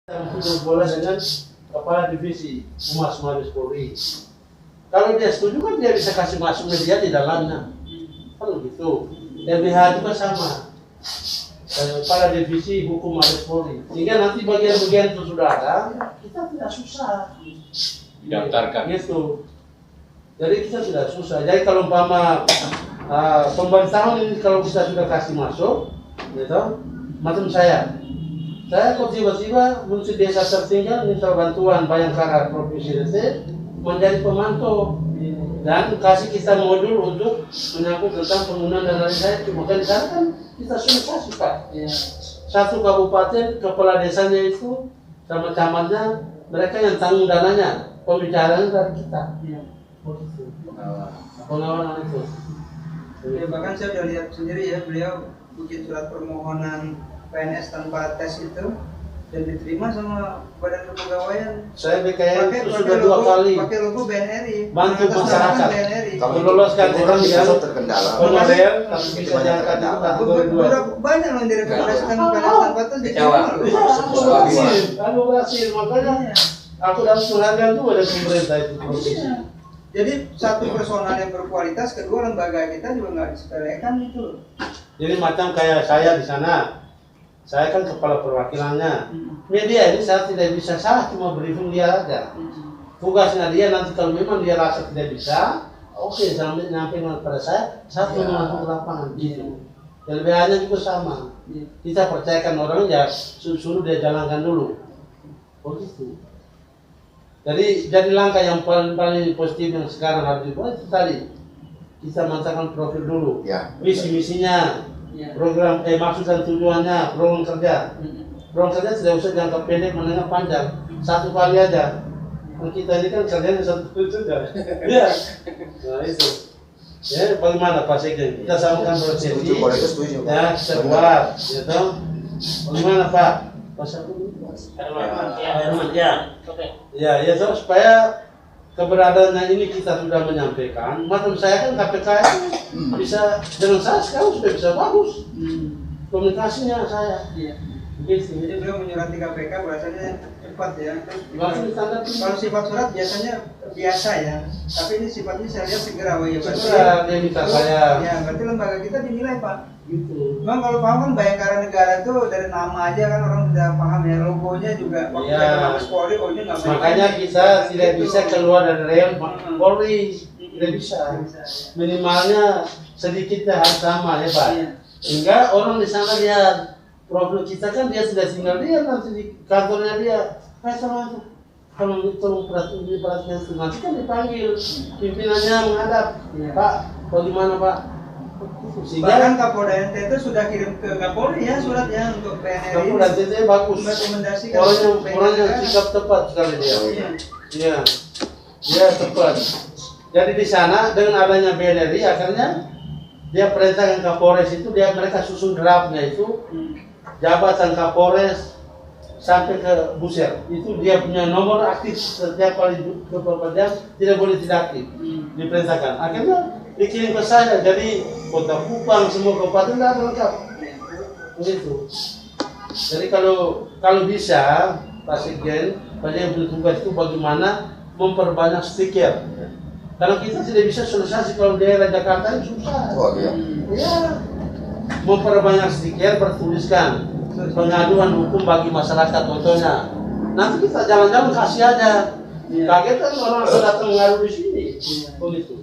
Untuk bola dengan kepala divisi Humas Mabes Polri. Kalau dia setuju kan dia bisa kasih masuk media di dalamnya. Kan begitu. LBH juga sama. Kepala divisi hukum Mabes Polri. Sehingga nanti bagian-bagian itu sudah ada, kita tidak susah. Daftarkan. Gitu. Jadi kita tidak susah. Jadi kalau umpama pemerintahan ini kalau kita sudah kasih masuk, gitu, macam saya kok tiba-tiba muncul desa tertinggal minta bantuan Bayangkara Provinsi DC menjadi pemantau dan kasih kita modul untuk menyangkut tentang penggunaan dana desa itu. Maka di sana kan kita sudah kasih Pak. Ya. Satu kabupaten kepala desanya itu sama camatnya mereka yang tanggung dananya, pembicaraan dari kita. Ya. Pengawalan itu. Ya, bahkan saya sudah lihat sendiri ya, beliau bikin surat permohonan PNS tanpa tes itu dan diterima sama Badan Kepegawaian. Saya BKN itu sudah dua kali. Pakai logo BNRI. Bantu masyarakat. Kalau meloloskan orang yang terkendala. honorer tapi bisa diangkat itu kategori 2. Banyak yang direkomendasikan PNS tanpa tes Kecewa. Aku berhasil, makanya aku dapat penghargaan tuh ada pemerintah itu. Jadi satu personal yang berkualitas, kedua lembaga kita juga nggak disepelekan itu. Jadi macam kayak saya di sana, saya kan kepala perwakilannya. Media ini saya tidak bisa salah, cuma briefing dia aja. Tugasnya dia nanti kalau memang dia rasa tidak bisa, oke, sampai nyampaikan pada saya membantu ke lapangan gitu. LBH-nya juga sama. Kita percayakan orang ya suruh dia jalankan dulu. Begitu. Jadi langkah yang paling positif yang sekarang harus dibuat itu tadi kita mantapkan profil dulu, misi-misinya, program maksud dan tujuannya, program kerja. Program kerja tidak usah jangka pendek, menengah, panjang, satu kali aja. Kita ini kan kerjanya satu kali saja. Ya, nah itu. Ya, bagaimana Pak Sekjen? Kita samakan persepsi. Ya, kita buat, gitu. Bagaimana Pak? Herman, ya. Ya, terus supaya keberadaannya ini kita sudah menyampaikan. Macam saya kan KPK itu bisa dengan saya sekarang sudah bisa bagus komunikasinya saya. Begitu. Jadi beliau menyurati KPK bahasanya cepat ya. Kalau sifat surat biasanya biasa ya. Tapi ini sifatnya saya lihat segera. Segera dia minta saya. Ya, berarti lembaga kita dinilai Pak. Gitu. Memang kalau paham kan Bayangkara Negara itu dari nama aja kan orang sudah paham ya, logonya juga pakai Mabes Polri, oh ini nggak main. Makanya kita tidak bisa keluar dari real Polri, tidak bisa. Minimalnya sedikitnya harus sama ya Pak. Sehingga orang di sana lihat profil kita kan dia sudah tinggal dia nanti di kantornya dia. Sama itu. Kalau tolong perhatikan nanti kan dipanggil pimpinannya menghadap. Pak, bagaimana Pak? Bahkan Kapolda NTT sudah kirim ke Kapolri ya surat ya untuk PNRI. Kapolda NTT bagus. Orang yang sikap tepat sekali dia. Iya, dia tepat. Jadi di sana dengan adanya BNRI akhirnya dia perintahkan Kapolres itu mereka susun draftnya itu jabatan Kapolres sampai ke Buser itu dia punya nomor aktif setiap kali beberapa jam tidak boleh tidak aktif diperintahkan. Akhirnya dikirim ke saya, jadi Kota Kupang semua kabupaten tidak lengkap. Begitu. Jadi kalau bisa Pak Sekjen, yang bertugas itu bagaimana memperbanyak stiker. Karena kita tidak bisa sosialisasi kalau daerah Jakarta itu susah. Ya, memperbanyak stiker bertuliskan pengaduan hukum bagi masyarakat contohnya. Nanti kita jalan-jalan kasih aja. Kaget kan orang sudah datang mengadu di sini. Begitu.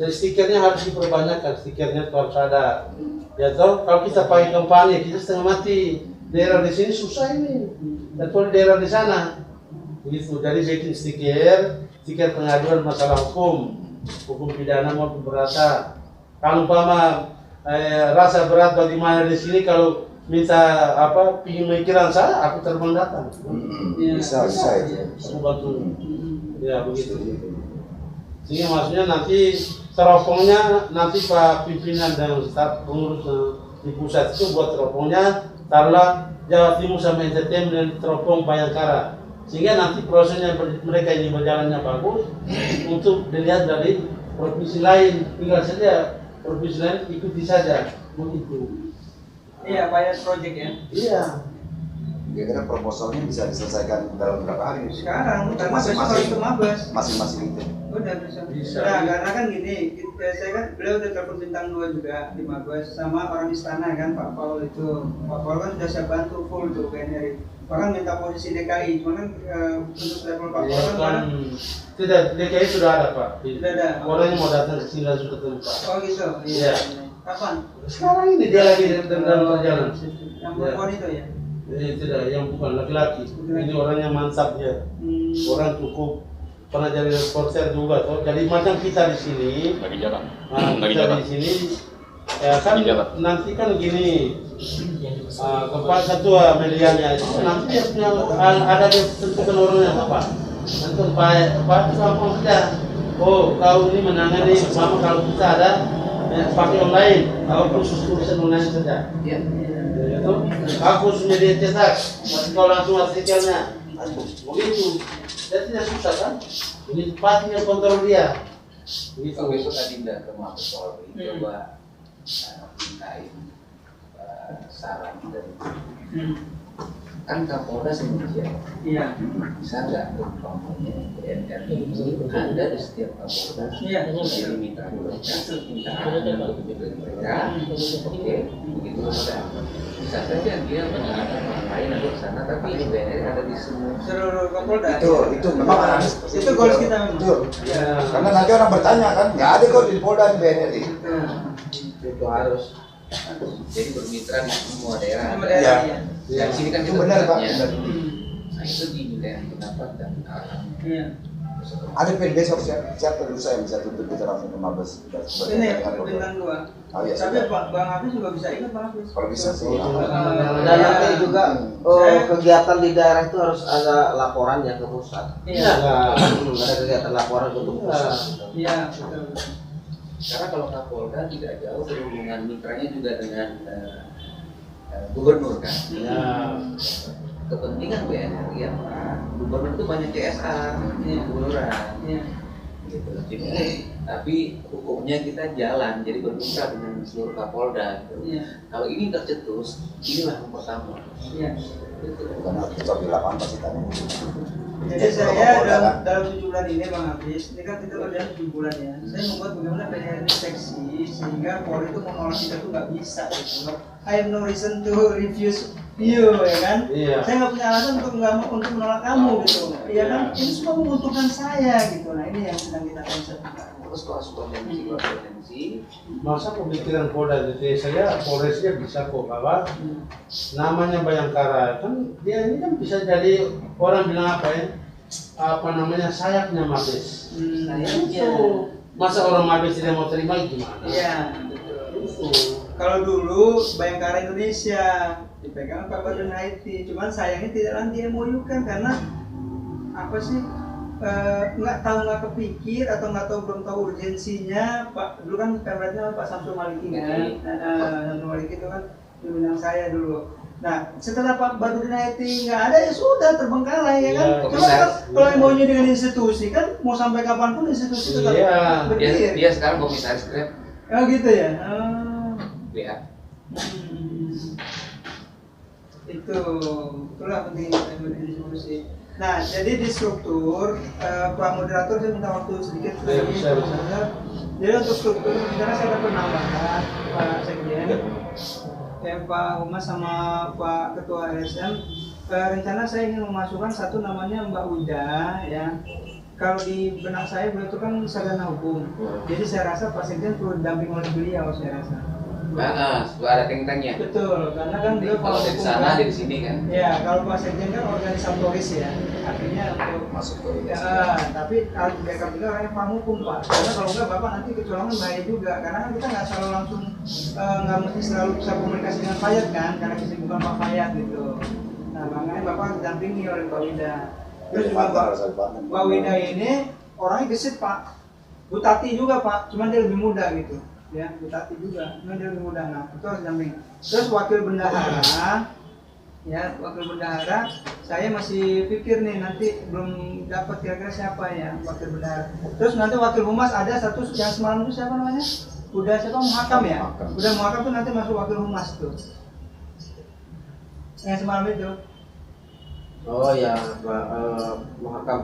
Jadi stikernya harus diperbanyakkan, stikernya itu harus ada. Ya toh, kalau kita pakai kampanye kita setengah mati. Daerah di sini susah ini. Dan kalau daerah di sana, begitu. Jadi bikin stiker pengaduan masalah hukum pidana maupun perdata. Kalau umpama rasa berat bagaimana di sini kalau minta pemikiran saya, aku terbang datang. Bisa. Aku bantu. Ya begitu. Sehingga maksudnya nanti teropongnya nanti Pak pimpinan dan staf pengurus di pusat itu buat teropongnya taruhlah Jawa Timur sama NTT dan teropong Bayangkara, sehingga nanti prosesnya mereka ini berjalannya bagus untuk dilihat dari provinsi lain, tinggal saja provinsi lain ikuti saja begitu. Iya, pilot project ya. Iya. Kira-kira proposalnya bisa diselesaikan dalam berapa hari? Sekarang, karena besok harus ke Mabes. Masing-masing itu. Udah bisa. Nah, karena kan gini, saya kan beliau udah telepon bintang 2 juga di Mabes sama orang istana kan, Pak Paul itu. Pak Paul kan sudah saya bantu full tuh BNRI. Bahkan minta posisi DKI, cuma kan untuk level Pak Paul kan tidak, DKI sudah ada Pak. Sudah ada. Orangnya mau datang ke sini langsung ketemu Pak. Oh gitu. Iya. Kapan? Sekarang ini dia lagi dalam perjalanan. Yang perempuan itu ya? Tidak, yang bukan laki-laki. Ini orangnya mantap dia. Orang cukup pernah jadi reporter juga tuh. Jadi macam kita di sini. Lagi jalan. Kita di sini. Ya kan nanti kan gini. Kepala ketua medianya itu nanti dia punya ada dia tentukan orangnya apa. Nanti Pak itu gampang saja. Oh, kau ini menangani sama kalau kita ada pakai online, kalau khusus urusan online saja. Iya. Itu aku media cetak, kau langsung artikelnya. Begitu, jadi tidak susah kan? Ini pastinya kontrol dia. Begitu. Kalau besok Adinda ke Mabes Polri coba mintain saran dari kan Kapolda Indonesia. Iya. Bisa nggak umpamanya BNRI ini ada di setiap Kapolda? Iya. Jadi minta mereka, minta untuk mereka. Oke, begitu ada. Bisa saja dia ada orang lain ada di sana, tapi BNRI ada di semua. Seluruh Kapolda. Itu memang ada. Itu goals kita memang. Betul. Ya. Karena nanti orang bertanya kan, nggak ada kok di Polda di BNRI. Itu harus. Jadi bermitra di semua daerah. Sama ada. daerah Ya. ya. Di sini kan Itu kita benar Pak. pusatnya. Benar. Nah itu dimintain pendapat dan arahannya. Iya. Ada besok siapa dulu saya bisa tuntut kita langsung ke Mabes. Ini bintang 2. Oh, iya, Tapi sudah. Bang Hafiz juga bisa ikut Bang Hafiz. Kalau bisa sih. Dan nanti juga kegiatan di daerah itu harus ada laporan yang ke pusat. Iya. Ada kegiatan laporan untuk pusat. Iya, betul. Karena kalau Kapolda tidak jauh berhubungan mitranya juga dengan gubernur kan. Ya. Kepentingan BNRI apa? Gubernur itu banyak CSR, gubernuran. Iya. Gitu. Jadi, tapi hukumnya kita jalan, jadi bermitra dengan seluruh Kapolda. Gitu. Iya. Kalau ini tercetus, inilah yang pertama. Iya. Gitu. Karena kita di lapangan pasti tanya. Jadi saya dalam 7 bulan ini Bang Hafiz, ini kan kita kerja 7 bulan ya. Saya membuat bagaimana BNRI seksi sehingga Polri itu menolak kita tuh nggak bisa gitu. I have no reason to refuse you, ya kan? Iya. Saya nggak punya alasan untuk menolak kamu gitu. Iya kan? Ini semua menguntungkan saya gitu. Nah ini yang sedang kita konsepkan. Terus korespondensi, Masa pemikiran Polda DT saya, Polresnya bisa kok bahwa namanya Bayangkara kan dia ini kan bisa jadi orang bilang apa ya, apa namanya sayapnya Mabes. Sayapnya. Masa orang Mabes tidak mau terima gimana? Iya, betul. Kalau dulu Bayangkara Indonesia dipegang Pak Badan IT, cuman sayangnya tidak nanti MOU kan karena apa sih? Nggak kepikir atau belum tahu urgensinya. Pak dulu kan pemretnya Pak Samsul Maliki kan, Samsul Maliki itu kan pimpinan saya dulu. Nah setelah Pak Badudin IT nggak ada ya sudah terbengkalai ya kan. Iya, Cuma kalau maunya dengan institusi kan mau sampai kapanpun institusi tetap berdiri. dia sekarang komisaris Grab. Oh gitu ya. BA. Itulah pentingnya berdiskusi. Nah, jadi di struktur, Pak Moderator saya minta waktu sedikit lagi. Jadi untuk struktur, karena saya dapat penambahan Pak Sekjen, Pak Humas sama Pak Ketua RSM. Rencana saya ingin memasukkan satu namanya Mbak Uda, ya. Kalau di benak saya beliau itu kan sarjana hukum, jadi saya rasa Pak Sekjen perlu didamping oleh beliau, saya rasa. Ada teng-tengnya. Betul, karena kan beliau Kalau dari sana, dari sini kan. Ya, kalau Pak Sekjen kan organisatoris ya, artinya untuk Masuk ke ya, tapi harus backup juga orang yang paham hukum Pak. Karena kalau enggak Bapak nanti kecolongan bahaya juga, karena kan kita nggak selalu langsung nggak mesti selalu bisa komunikasi dengan Fayat kan, karena kesibukan Pak Fayat gitu. Nah makanya Bapak didampingi oleh Mbak Wida. Terus juga Mbak Wida ini orangnya gesit Pak, Bu Tati juga Pak, cuman dia lebih muda gitu. Ya, Bu Tati juga, cuman dia lebih muda. Nah itu harus didampingi. Terus wakil bendahara. Ya, wakil bendahara, saya masih pikir nih nanti belum dapat kira-kira siapa ya wakil bendahara. Terus nanti wakil humas ada satu yang semalam itu siapa namanya? Udah siapa Muhakam ya? Udah Muhakam tuh nanti masuk wakil humas tuh. Yang semalam itu. Oh ya, Mahakam.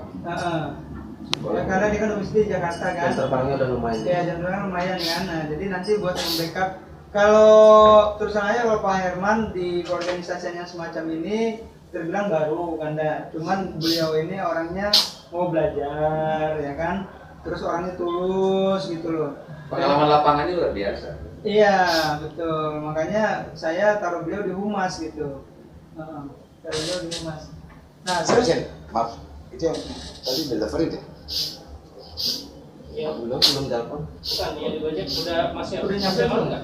Ya, karena dia kan domisili di Jakarta kan. Jam terbangnya udah lumayan. Ya, jam terbangnya lumayan kan. Nah, jadi nanti buat membackup. Kalau terus aja kalau Pak Herman di organisasinya semacam ini terbilang baru kan, cuman beliau ini orangnya mau belajar ya kan, terus orangnya tulus gitu loh. Pengalaman lapangannya luar biasa. Iya betul, makanya saya taruh beliau di humas gitu. Taruh beliau di humas. Nah terus Maaf, itu yang tadi delivery deh. Ya belum telepon. Bukan, yang dibajak udah nyampe malam nggak?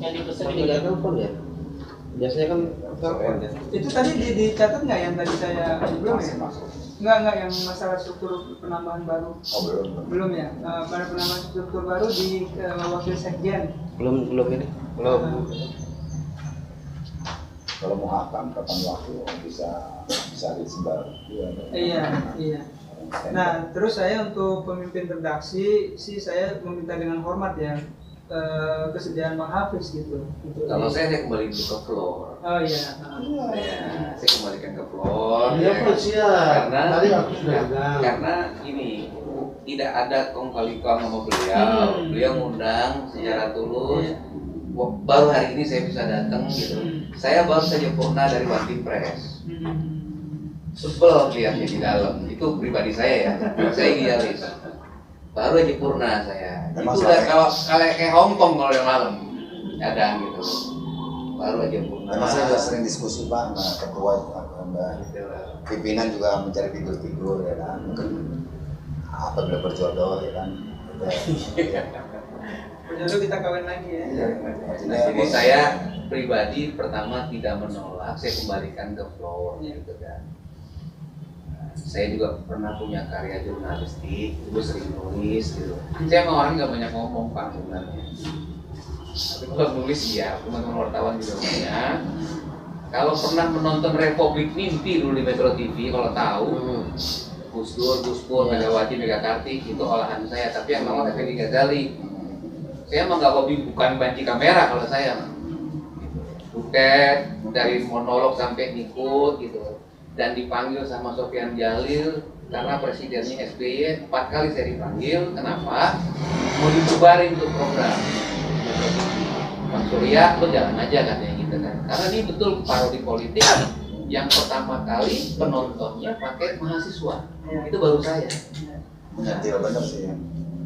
Yang dipesan di Tinggal telepon ya. Biasanya kan telepon ya. itu tadi dicatat nggak yang tadi saya belum ya? Enggak yang masalah struktur penambahan baru. Oh belum. Belum ya. Pada penambahan struktur baru di wakil sekjen. Belum ini. Belum. Kalau mau hakam kapan waktu bisa disebar. Iya. Nah, terus saya untuk pemimpin redaksi sih saya meminta dengan hormat ya kesediaan Bang Hafiz gitu. Kalau saya kembali ke floor. Oh iya. Ya, saya kembalikan ke floor. Iya Pak, siap. Karena Tadi aku sudah bilang. karena ini tidak ada kong kali kong sama beliau. Beliau ngundang secara tulus. Baru hari ini saya bisa datang gitu. Saya baru saja purna dari One Team Press. Sebel lihatnya di dalam. Itu pribadi saya ya. Saya idealis. Baru aja purna saya. Itu udah kalau kayak Hongkong kalau yang malam. Ada gitu. Baru aja purna. Karena saya juga sering diskusi Pak, nah, ketua pimpinan juga mencari figur-figur ya kan. Mungkin apa bila berjodoh ya kan. Berjodoh kita kawin lagi ya. Nah, jadi saya pribadi pertama tidak menolak, saya kembalikan ke floor gitu kan. Saya juga pernah punya karya jurnalistik, dulu sering nulis gitu. Saya emang orang nggak banyak ngomong Pak sebenarnya. Tapi kalau nulis ya, teman-teman wartawan juga banyak. Kalau pernah menonton Republik Mimpi dulu di Metro TV, kalau tahu Gus Dur, Megawati, Megakartik itu olahan saya. Tapi yang ngomong Effendi Ghazali. Saya emang nggak hobi bukan banci kamera kalau saya. Buket dari monolog sampai ngikut gitu. Dan dipanggil sama Sofyan Jalil karena presidennya SBY 4 kali saya dipanggil. Kenapa? Mau dibubarin tuh program. Bang Surya, lo jalan aja katanya gitu kan. Karena ini betul parodi politik yang pertama kali penontonnya pakai mahasiswa. Itu baru saya. Nyetil bener sih ya.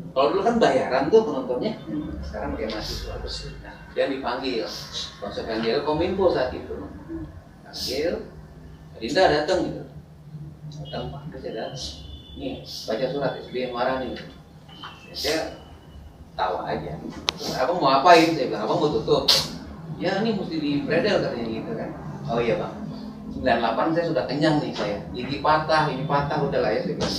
Kalau dulu kan bayaran tuh penontonnya, sekarang pakai mahasiswa. Nah, dia dipanggil, Bang Sofyan Jalil Kominfo saat itu. Panggil, Dinda datang gitu. Datang Pak, saya datang. Nih, baca surat SBY yang marah nih. Saya tawa aja. Abang mau apain? Saya bilang, abang mau tutup. Ya ini mesti di bredel katanya gitu kan. Oh iya Bang. 98 saya sudah kenyang nih saya. Gigi patah, ini patah, udah lah ya saya bilang.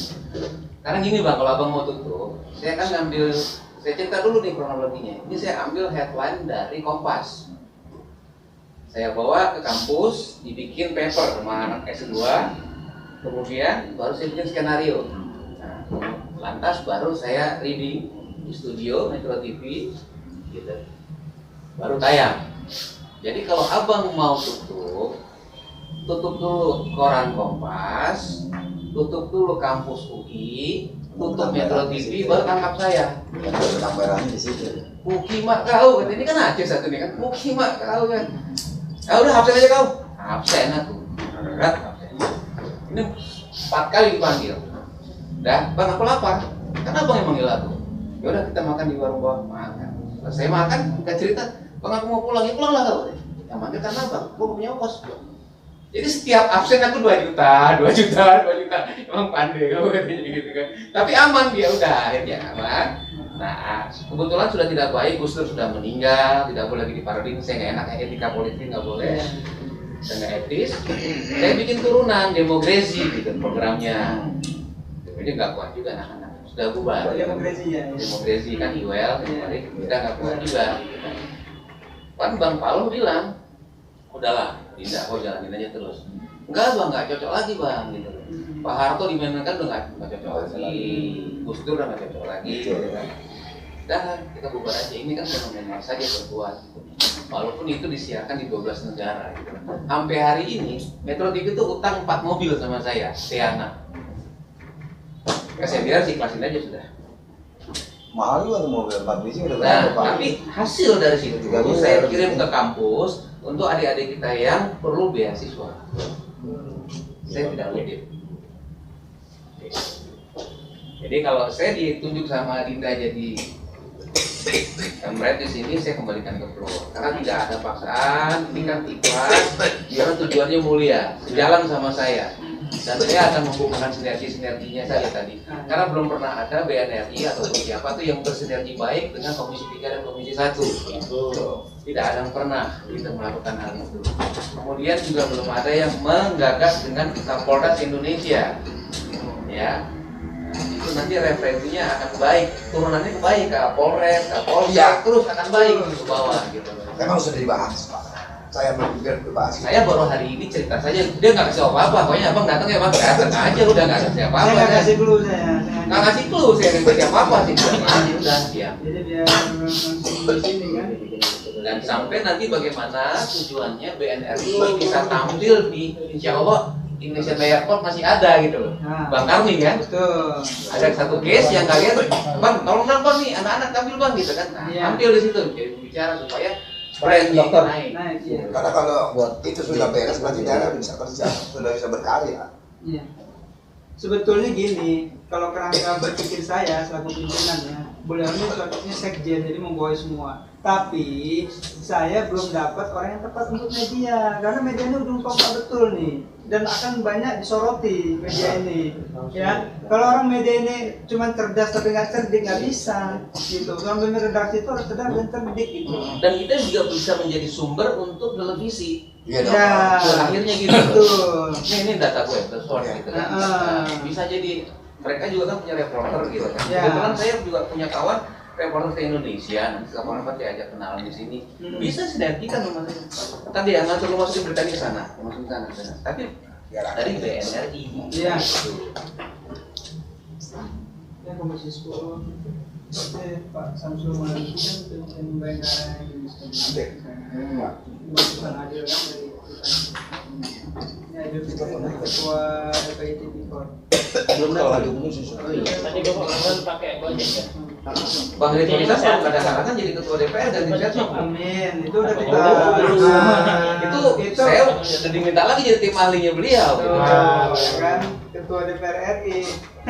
Karena gini Bang, kalau abang mau tutup, saya kan ngambil, saya cerita dulu nih kronologinya. Ini saya ambil headline dari Kompas. Saya bawa ke kampus, dibikin paper sama anak S2, kemudian baru saya bikin skenario. Nah, lantas baru saya reading di studio Metro TV, gitu. Baru tayang. Jadi kalau abang mau tutup dulu koran Kompas, tutup dulu kampus UI, tutup Metro TV, baru tangkap saya. Benang merahnya di situ. Muki mak kau, ini kan Aceh satu nih kan. Muki mak kau kan. Ah udah absen aja kau. Absen aku. Berat absen. Ini 4 kali dipanggil. Dah, Bang aku lapar. Karena abang yang manggil aku. Ya udah kita makan di warung bawah. Makan. Selesai makan, kita cerita, Bang aku mau pulang. Ya pulanglah kau. Yang manggil karena Bang, gua punya ongkos. Jadi setiap absen aku 2 juta. Emang pandai kau katanya gitu kan. Tapi aman dia udah akhirnya aman. Nah, kebetulan sudah tidak baik, Gus Dur sudah meninggal, tidak boleh lagi diparodin, saya nggak enak, etika politik nggak boleh, saya nggak etis. Saya bikin turunan Demokrasi gitu programnya. Ini nggak kuat juga anak-anak, sudah bubar. Demokrasi kan IWL, kita nggak kuat juga. Kan Bang Paulo bilang, udahlah, tidak, kau jalanin aja terus. Enggak Bang, nggak cocok lagi Bang gitu. Pak Harto dimainkan udah nggak cocok lagi, Gus Dur udah nggak cocok lagi. Gitu kan. Dah kita bubar aja, ini kan fenomena saja berbuat gitu. Walaupun itu disiarkan di 12 negara gitu. Sampai hari ini Metro TV itu utang 4 mobil sama saya, Tiana. Saya bilang sih ikhlasin aja sudah. Mahal juga tuh mobil 4 biji udah Nah, berapa Pak? tapi hasil dari situ Tiga miliar. saya kirim ke kampus untuk adik-adik kita yang perlu beasiswa. Saya tidak kutip. Jadi kalau saya ditunjuk sama Dinda jadi Emret di sini, saya kembalikan ke Pro karena tidak ada paksaan, ini kan ikhlas, karena tujuannya mulia, sejalan sama saya. Dan saya akan membukakan sinerginya saja tadi. Karena belum pernah ada BNRI atau siapa tuh yang bersinergi baik dengan Komisi 3 dan Komisi 1. Tidak ada yang pernah kita melakukan hal itu. Kemudian juga belum ada yang menggagas dengan Kapolres Indonesia. Ya, itu nanti referensinya akan baik, turunannya baik, Kapolres, Kapolda, terus akan baik ke bawah gitu. Memang sudah dibahas Pak. Saya berpikir dibahas. Saya baru hari ini cerita saja, dia nggak kasih apa-apa, pokoknya abang datang ya bang, datang aja udah nggak kasih apa-apa. Saya nggak kan. kasih clue saya. Nggak kasih clue, saya nggak kasih apa-apa sih, udah diam. Jadi biar langsung di sini kan. Dan sampai nanti bagaimana tujuannya BNRI bisa tampil di Insya Allah Indonesian Airport masih ada gitu loh. Nah. Bang Karni kan, Betul. ada satu case yang kalian, bang tolong nonton nih anak-anak tampil bang gitu kan, nah, Iya. tampil di situ jadi bicara supaya brandnya Dokter. naik. Nah, iya. Karena kalau itu sudah beres berarti daerah bisa kerja, sudah bisa berkarya. Iya. Sebetulnya gini, kalau kerangka berpikir saya selaku pimpinan ya, beliau ini cocoknya sekjen jadi membawa semua. Tapi saya belum dapat orang yang tepat untuk media, karena media ini udah kompak betul nih dan akan banyak disoroti media ini. Ya, kalau orang media ini cuma cerdas tapi nggak cerdik nggak bisa gitu. Kalau pemimpin redaksi itu harus cerdas dan cerdik gitu. Dan kita juga bisa menjadi sumber untuk televisi. Iya dong. Ya, Akhirnya gitu. betul. Ini data gue, source gitu kan. Nah, bisa jadi mereka juga kan punya reporter gitu kan. Ya. Kebetulan saya juga punya kawan reporter ke Indonesia, nanti kapan-kapan saya ajak kenalan di sini. Bisa sinergikan sama saya. Tadi yang ngatur lu masukin beritanya ke sana, masukin ke sana. Tapi dari BNRI. Iya. Ya, Komisi 10. Pak Samsul Maliki kan Pemimpin Bayangkara Indonesia. Bukan adil kan dari ini adil ketua FPI Tipikor. Belum dapat. Tadi Bapak kan pakai Gojek ya. Bang Ridwan Ilyas kalau nggak ada halangan jadi ketua DPR dan inisiatif. Amin. Itu udah kita. Itu saya udah diminta lagi jadi tim ahlinya beliau. Tuh, ya kan ketua DPR RI.